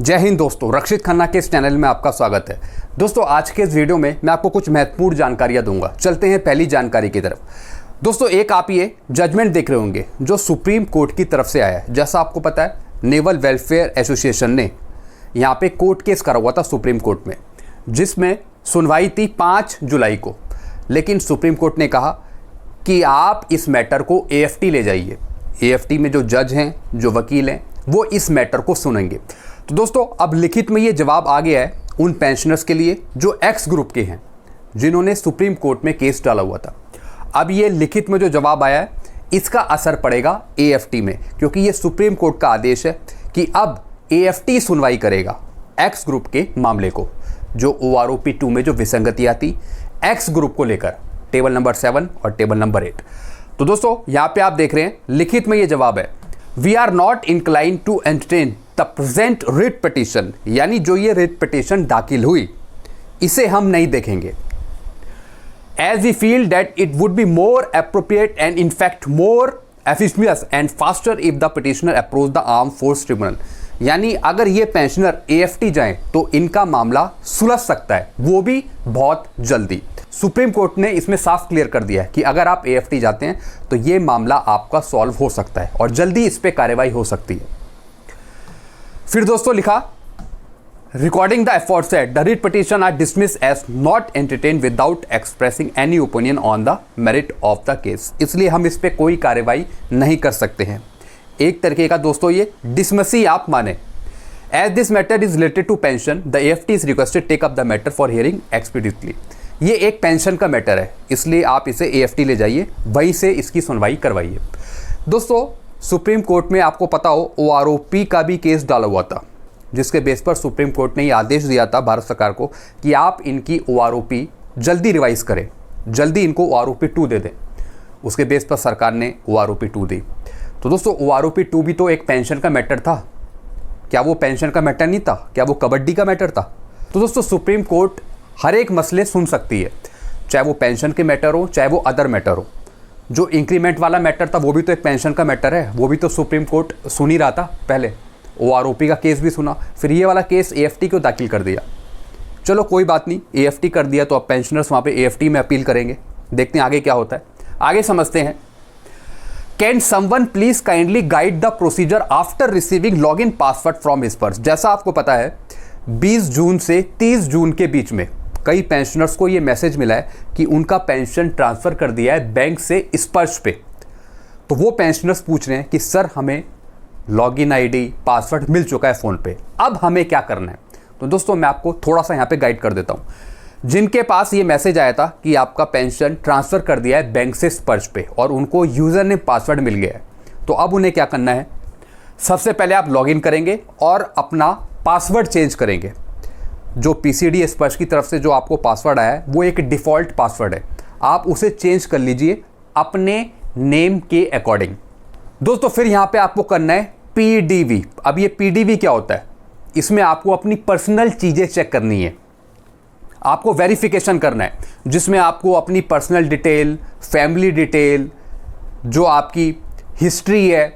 जय हिंद दोस्तों, रक्षित खन्ना के इस चैनल में आपका स्वागत है। दोस्तों आज के इस वीडियो में मैं आपको कुछ महत्वपूर्ण जानकारियां दूंगा। चलते हैं पहली जानकारी की तरफ। दोस्तों एक आप ये जजमेंट देख रहे होंगे जो सुप्रीम कोर्ट की तरफ से आया है। जैसा आपको पता है नेवल वेलफेयर एसोसिएशन ने यहाँ पे कोर्ट केस करा हुआ था सुप्रीम कोर्ट में, जिसमें सुनवाई थी 5 जुलाई को। लेकिन सुप्रीम कोर्ट ने कहा कि आप इस मैटर को AFT ले जाइए। AFT में जो जज हैं, जो वकील हैं, वो इस मैटर को सुनेंगे। तो दोस्तों अब लिखित में ये जवाब आ गया है उन पेंशनर्स के लिए जो एक्स ग्रुप के हैं, जिन्होंने सुप्रीम कोर्ट में केस डाला हुआ था। अब ये लिखित में जो जवाब आया है इसका असर पड़ेगा AFT में, क्योंकि ये सुप्रीम कोर्ट का आदेश है कि अब AFT सुनवाई करेगा एक्स ग्रुप के मामले को, जो OROP 2 में जो विसंगतियाँ थी एक्स ग्रुप को लेकर, टेबल नंबर 7 और टेबल नंबर 8। तो दोस्तों यहाँ पे आप देख रहे हैं लिखित में ये जवाब है, we are not incline to entertain the present writ petition, यानी जो ये रिट पिटीशन दाखिल हुई इसे हम नहीं देखेंगे। As we feel that it would be more appropriate and in fact more efficient and faster if the petitioner approach the arm force tribunal, यानी अगर ये पेंशनर AFT जाएं तो इनका मामला सुलझ सकता है, वो भी बहुत जल्दी। सुप्रीम कोर्ट ने इसमें साफ क्लियर कर दिया है कि अगर आप AFT जाते हैं तो ये मामला आपका सॉल्व हो सकता है और जल्दी इस पे कार्रवाई हो सकती है। फिर दोस्तों लिखा, recording the effort said the writ petition are dismiss as not entertain without expressing any opinion on the merit of the case, इसलिए हम इस पे कोई कार्रवाई नहीं कर सकते हैं। एक तरीके का दोस्तों ये डिसमिसी आप माने। As this matter is related to pension the AFT is requested take up the matter for hearing expediently. ये एक पेंशन का मैटर है, इसलिए आप इसे AFT ले जाइए, वहीं से इसकी सुनवाई करवाइए। दोस्तों सुप्रीम कोर्ट में आपको पता हो OROP का भी केस डाला हुआ था, जिसके बेस पर सुप्रीम कोर्ट ने ये आदेश दिया था भारत सरकार को कि आप इनकी OROP जल्दी रिवाइज करें, जल्दी इनको OROP 2 दे दें। उसके बेस पर सरकार ने OROP 2 दी। तो दोस्तों OROP 2 भी तो एक पेंशन का मैटर था, क्या वो पेंशन का मैटर नहीं था? क्या वो कबड्डी का मैटर था? तो दोस्तों सुप्रीम कोर्ट हर एक मसले सुन सकती है, चाहे वो पेंशन के मैटर हो चाहे वो अदर मैटर हो। जो इंक्रीमेंट वाला मैटर था वो भी तो एक पेंशन का मैटर है, वो भी तो सुप्रीम कोर्ट सुन ही रहा था। पहले OROP का केस भी सुना, फिर ये वाला केस AFT को दाखिल कर दिया। चलो कोई बात नहीं, AFT कर दिया तो अब पेंशनर्स वहाँ पे AFT में अपील करेंगे। देखते हैं आगे क्या होता है, आगे समझते हैं। Can someone please kindly guide the procedure after receiving login password from his purse. जैसा आपको पता है 20 जून से 30 जून के बीच में कई पेंशनर्स को ये मैसेज मिला है कि उनका पेंशन ट्रांसफ़र कर दिया है बैंक से स्पर्श पे। तो वो पेंशनर्स पूछ रहे हैं कि सर हमें लॉगिन ID पासवर्ड मिल चुका है फ़ोन पे, अब हमें क्या करना है? तो दोस्तों मैं आपको थोड़ा सा यहाँ पे गाइड कर देता हूँ। जिनके पास ये मैसेज आया था कि आपका पेंशन ट्रांसफ़र कर दिया है बैंक से स्पर्श पे और उनको यूज़र ने पासवर्ड मिल गया है, तो अब उन्हें क्या करना है? सबसे पहले आप लॉगिन करेंगे और अपना पासवर्ड चेंज करेंगे। जो PCD स्पर्श की तरफ से जो आपको पासवर्ड आया है वो एक डिफ़ॉल्ट पासवर्ड है, आप उसे चेंज कर लीजिए अपने नेम के अकॉर्डिंग। दोस्तों फिर यहाँ पे आपको करना है PDV। अब ये PDV क्या होता है? इसमें आपको अपनी पर्सनल चीज़ें चेक करनी है, आपको वेरिफिकेशन करना है, जिसमें आपको अपनी पर्सनल डिटेल, फैमिली डिटेल, जो आपकी हिस्ट्री है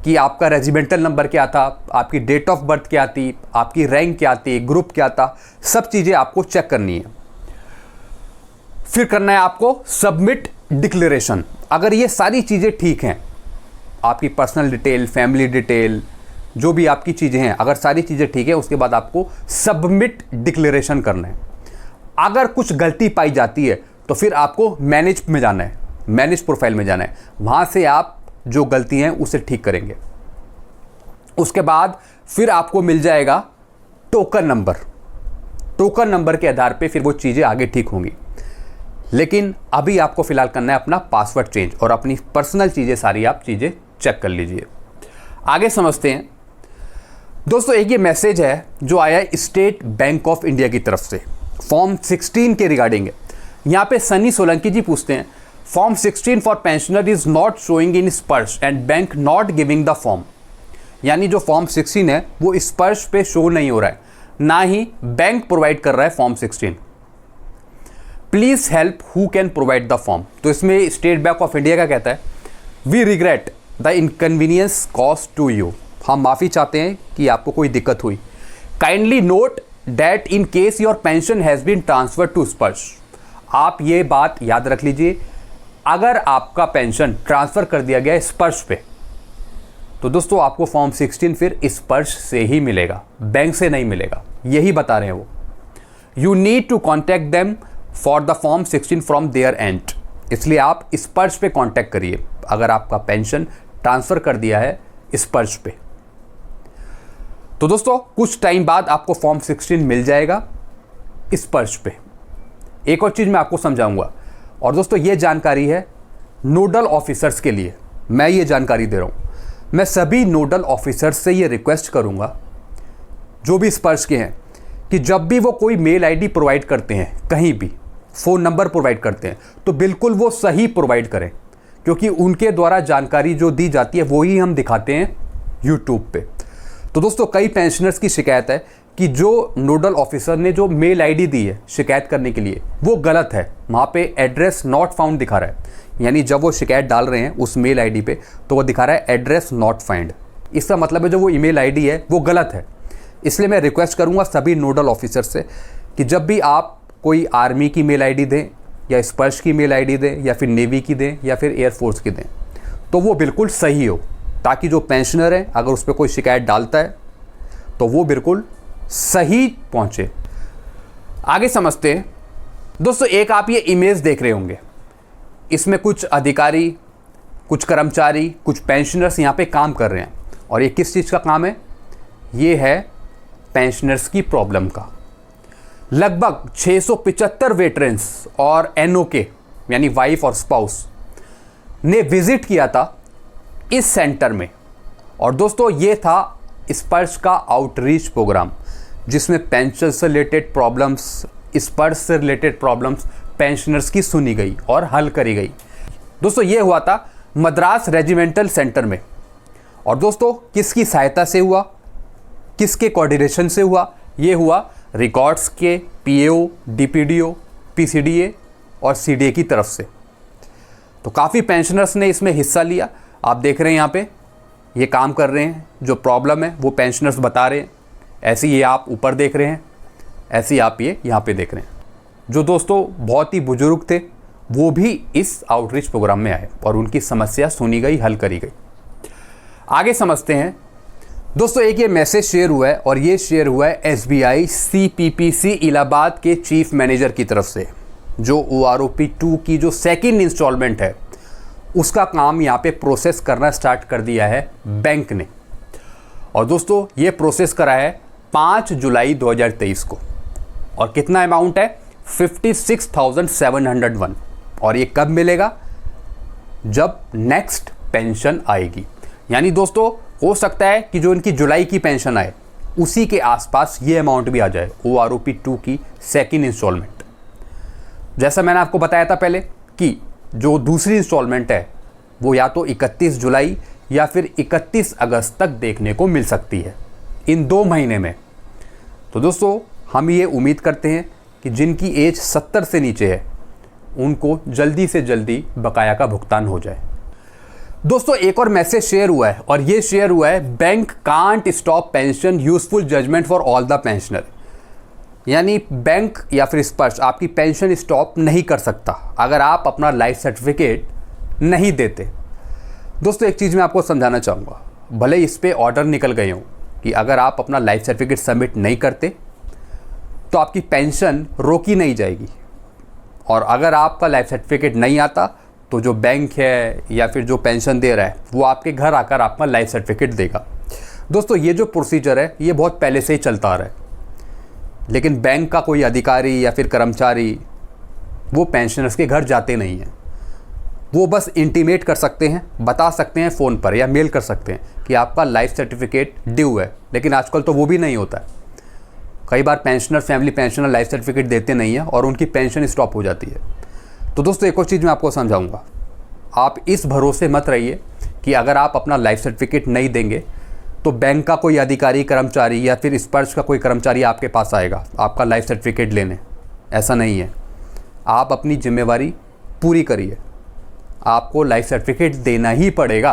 कि आपका रेजिडेंटल नंबर क्या था, आपकी डेट ऑफ बर्थ क्या थी, आपकी रैंक क्या थी, ग्रुप क्या था, सब चीज़ें आपको चेक करनी है। फिर करना है आपको सबमिट डिक्लेरेशन। अगर ये सारी चीज़ें ठीक हैं, आपकी पर्सनल डिटेल, फैमिली डिटेल, जो भी आपकी चीज़ें हैं, अगर सारी चीज़ें ठीक है, उसके बाद आपको सबमिट डिक्लेरेशन करना है। अगर कुछ गलती पाई जाती है तो फिर आपको मैनेज में जाना है, मैनेज प्रोफाइल में जाना है, वहाँ से आप जो गलती हैं उसे ठीक करेंगे। उसके बाद फिर आपको मिल जाएगा टोकन नंबर। टोकन नंबर के आधार पे फिर वो चीज़ें आगे ठीक होंगी। लेकिन अभी आपको फिलहाल करना है अपना पासवर्ड चेंज और अपनी पर्सनल चीज़ें सारी आप चीज़ें चेक कर लीजिए। आगे समझते हैं। दोस्तों एक ये मैसेज है जो आया है स्टेट बैंक ऑफ इंडिया की तरफ से, फॉर्म 16 के रिगार्डिंग है। यहाँ पे सनी सोलंकी जी पूछते हैं, form 16 for pensioner is not showing in SPARSH and bank not giving the form. यानी जो फॉर्म 16 है वो स्पर्श पे शो नहीं हो रहा है, ना ही बैंक प्रोवाइड कर रहा है form 16। Please help who can provide the form. तो इसमें स्टेट बैंक ऑफ इंडिया का कहता है, we regret the inconvenience cause to you. हम माफ़ी चाहते हैं कि आपको कोई दिक्कत हुई। Kindly note that in case your pension has been transfer to Sparsh. आप ये बात याद रख लीजिए, अगर आपका पेंशन ट्रांसफ़र कर दिया गया है स्पर्श पे, तो दोस्तों आपको फॉर्म 16 फिर स्पर्श से ही मिलेगा, बैंक से नहीं मिलेगा। यही बता रहे हैं वो। You need to contact them for the form 16 from there end. इसलिए आप स्पर्श पे कॉन्टैक्ट करिए अगर आपका पेंशन ट्रांसफ़र कर दिया है स्पर्श पे। तो दोस्तों कुछ टाइम बाद आपको फॉर्म 16 मिल जाएगा स्पर्श पे। एक और चीज़ मैं आपको समझाऊंगा, और दोस्तों ये जानकारी है नोडल ऑफिसर्स के लिए, मैं ये जानकारी दे रहा हूँ। मैं सभी नोडल ऑफिसर्स से ये रिक्वेस्ट करूँगा जो भी स्पर्श के हैं कि जब भी वो कोई मेल आईडी प्रोवाइड करते हैं, कहीं भी फ़ोन नंबर प्रोवाइड करते हैं, तो बिल्कुल वो सही प्रोवाइड करें, क्योंकि उनके द्वारा जानकारी जो दी जाती है वही हम दिखाते हैं यूट्यूब पे। तो दोस्तों कई पेंशनर्स की शिकायत है कि जो नोडल ऑफिसर ने जो मेल आईडी दी है शिकायत करने के लिए वो गलत है, वहाँ पे एड्रेस नॉट फाउंड दिखा रहा है। यानी जब वो शिकायत डाल रहे हैं उस मेल आईडी पे तो वो दिखा रहा है एड्रेस नॉट फाइंड। इसका मतलब है जो वो ईमेल आईडी है वो गलत है। इसलिए मैं रिक्वेस्ट करूँगा सभी नोडल ऑफिसर से कि जब भी आप कोई आर्मी की मेल आईडी दें या स्पर्श की मेल आईडी दें या फिर नेवी की दें या फिर एयरफोर्स की दें, तो वो बिल्कुल सही हो, ताकि जो पेंशनर है अगर उस पर कोई शिकायत डालता है तो वो बिल्कुल सही पहुंचे। आगे समझते हैं। दोस्तों एक आप ये इमेज देख रहे होंगे, इसमें कुछ अधिकारी, कुछ कर्मचारी, कुछ पेंशनर्स यहाँ पे काम कर रहे हैं। और ये किस चीज़ का काम है? ये है पेंशनर्स की प्रॉब्लम का। लगभग 675 वेटरन्स और एनओके यानी वाइफ और स्पाउस ने विजिट किया था इस सेंटर में। और दोस्तों ये था स्पर्श का आउटरीच प्रोग्राम, जिसमें पेंशन से रिलेटेड प्रॉब्लम्स, स्पर्श से रिलेटेड प्रॉब्लम्स पेंशनर्स की सुनी गई और हल करी गई। दोस्तों ये हुआ था मद्रास रेजिमेंटल सेंटर में। और दोस्तों किसकी सहायता से हुआ, किसके कोऑर्डिनेशन से हुआ? ये हुआ रिकॉर्ड्स के पीएओ, डीपीडीओ, पीसीडीए और सीडीए की तरफ से। तो काफ़ी पेंशनर्स ने इसमें हिस्सा लिया। आप देख रहे हैं यहाँ पे ये काम कर रहे हैं, जो प्रॉब्लम है वो पेंशनर्स बता रहे हैं। ऐसे ये आप ऊपर देख रहे हैं, ऐसे आप ये यहाँ पे देख रहे हैं। जो दोस्तों बहुत ही बुजुर्ग थे वो भी इस आउटरीच प्रोग्राम में आए और उनकी समस्या सुनी गई, हल करी गई। आगे समझते हैं। दोस्तों एक ये मैसेज शेयर हुआ है और ये शेयर हुआ है एसबीआई सीपीपीसी इलाहाबाद के चीफ मैनेजर की तरफ से। जो OROP 2 की जो सेकंड इंस्टॉलमेंट है उसका काम यहाँ पे प्रोसेस करना स्टार्ट कर दिया है बैंक ने। और दोस्तों ये प्रोसेस करा है 5 जुलाई 2023 को। और कितना अमाउंट है? 56,701। और ये कब मिलेगा? जब नेक्स्ट पेंशन आएगी। यानी दोस्तों हो सकता है कि जो इनकी जुलाई की पेंशन आए उसी के आसपास ये अमाउंट भी आ जाए, OROP 2 की सेकंड इंस्टॉलमेंट। जैसा मैंने आपको बताया था पहले कि जो दूसरी इंस्टॉलमेंट है वो या तो 31 जुलाई या फिर 31 अगस्त तक देखने को मिल सकती है, इन 2 महीने में। तो दोस्तों हम ये उम्मीद करते हैं कि जिनकी एज 70 से नीचे है उनको जल्दी से जल्दी बकाया का भुगतान हो जाए। दोस्तों एक और मैसेज शेयर हुआ है और ये शेयर हुआ है bank can't stop pension useful judgement for all the pensioner. यानी बैंक या फिर स्पर्श आपकी पेंशन स्टॉप नहीं कर सकता अगर आप अपना लाइफ सर्टिफिकेट नहीं देते। दोस्तों एक चीज़ मैं आपको समझाना चाहूँगा, भले इस पे ऑर्डर निकल गए हों कि अगर आप अपना लाइफ सर्टिफिकेट सबमिट नहीं करते तो आपकी पेंशन रोकी नहीं जाएगी। और अगर आपका लाइफ सर्टिफिकेट नहीं आता तो जो बैंक है या फिर जो पेंशन दे रहा है वो आपके घर आकर आपका लाइफ सर्टिफिकेट देगा। दोस्तों ये जो प्रोसीजर है ये बहुत पहले से ही चलता आ रहा है, लेकिन बैंक का कोई अधिकारी या फिर कर्मचारी वो पेंशनर्स के घर जाते नहीं हैं। वो बस इंटीमेट कर सकते हैं, बता सकते हैं फ़ोन पर या मेल कर सकते हैं कि आपका लाइफ सर्टिफिकेट ड्यू है, लेकिन आजकल तो वो भी नहीं होता है। कई बार pensioner, family pensioner life certificate देते नहीं हैं और उनकी पेंशन स्टॉप हो जाती है। तो दोस्तों एक और चीज़ मैं आपको समझाऊंगा, आप इस भरोसे मत रहिए कि अगर आप अपना लाइफ सर्टिफिकेट नहीं देंगे तो बैंक का कोई अधिकारी, कर्मचारी या फिर स्पर्श का कोई कर्मचारी आपके पास आएगा आपका लाइफ सर्टिफिकेट लेने। ऐसा नहीं है। आप अपनी जिम्मेवारी पूरी करिए, आपको लाइफ सर्टिफिकेट देना ही पड़ेगा।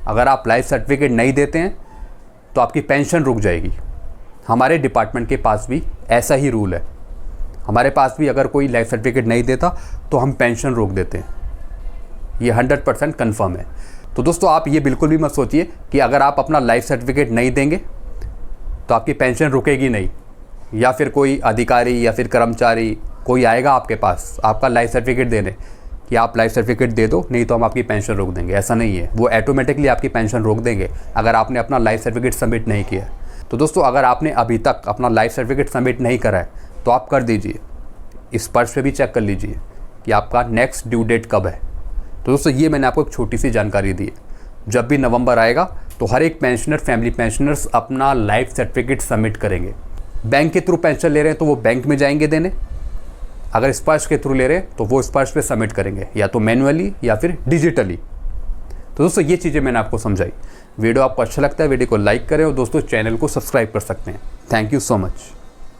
अगर आप लाइफ सर्टिफिकेट नहीं देते हैं तो आपकी पेंशन रुक जाएगी। हमारे डिपार्टमेंट के पास भी ऐसा ही रूल है। हमारे पास भी अगर कोई लाइफ सर्टिफिकेट नहीं देता तो हम पेंशन रोक देते हैं। ये 100% कन्फर्म है। तो दोस्तों आप ये बिल्कुल भी मत सोचिए कि अगर आप अपना लाइफ सर्टिफिकेट नहीं देंगे तो आपकी पेंशन रुकेगी नहीं, या फिर कोई अधिकारी या फिर कर्मचारी कोई आएगा आपके पास आपका लाइफ सर्टिफिकेट देने कि आप लाइफ सर्टिफिकेट दे दो, नहीं तो हम आपकी पेंशन रोक देंगे। ऐसा नहीं है, वो ऑटोमेटिकली आपकी पेंशन रोक देंगे अगर आपने अपना लाइफ सर्टिफिकेट सबमिट नहीं किया। तो दोस्तों अगर आपने अभी तक अपना लाइफ सर्टिफिकेट सबमिट नहीं करा है तो आप कर दीजिए। इस पर्च पे भी चेक कर लीजिए कि आपका नेक्स्ट ड्यू डेट कब है। तो दोस्तों ये मैंने आपको एक छोटी सी जानकारी दी है। जब भी नवंबर आएगा तो हर एक पेंशनर, फैमिली पेंशनर्स अपना लाइफ सर्टिफिकेट सबमिट करेंगे। बैंक के थ्रू पेंशन ले रहे हैं तो वो बैंक में जाएंगे देने, अगर स्पर्श के थ्रू ले रहे हैं तो वो स्पर्श पे सबमिट करेंगे, या तो मैनुअली या फिर डिजिटली। तो दोस्तों ये चीज़ें मैंने आपको समझाई। वीडियो आपको अच्छा लगता है वीडियो को लाइक करें और दोस्तों चैनल को सब्सक्राइब कर सकते हैं। Thank you so much.